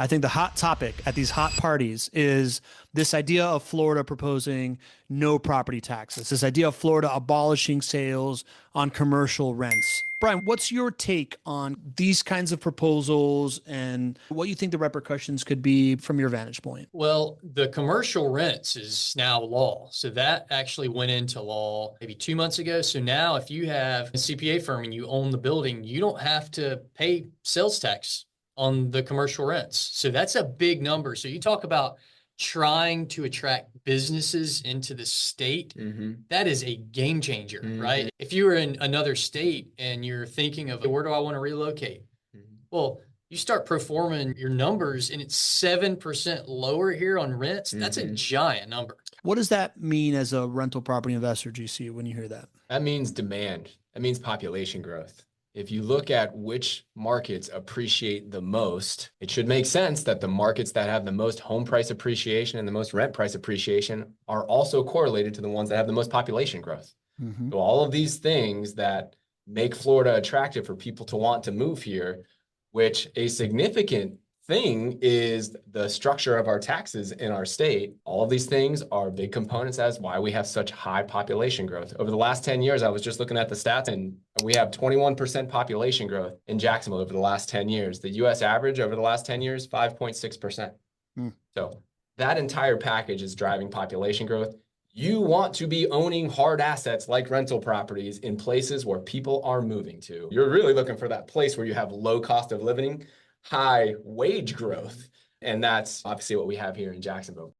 I think the hot topic at these hot parties is this idea of Florida proposing no property taxes, this idea of Florida abolishing sales on commercial rents. Bryan, what's your take on these kinds of proposals and what you think the repercussions could be from your vantage point? Well, the commercial rents is now law. So that actually went into law maybe 2 months ago. So now if you have a CPA firm and you own the building, you don't have to pay sales tax on the commercial rents. So that's a big number. So you talk about trying to attract businesses into the state, that is a game changer, right? If you were in another state and you're thinking of where do I want to relocate? Well, you start performing your numbers and it's 7% lower here on rents. That's a giant number. What does that mean as a rental property investor, GC, when you hear that? That means demand. That means population growth. If you look at which markets appreciate the most, it should make sense that the markets that have the most home price appreciation and the most rent price appreciation are also correlated to the ones that have the most population growth. So all of these things that make Florida attractive for people to want to move here, which a significant thing is the structure of our taxes in our state. All of these things are big components as why we have such high population growth. Over the last 10 years, I was just looking at the stats, and we have 21% population growth in Jacksonville over the last 10 years. The US average over the last 10 years, 5.6%. So that entire package is driving population growth. You want to be owning hard assets like rental properties in places where people are moving to. You're really looking for that place where you have low cost of living, high wage growth. And that's obviously what we have here in Jacksonville.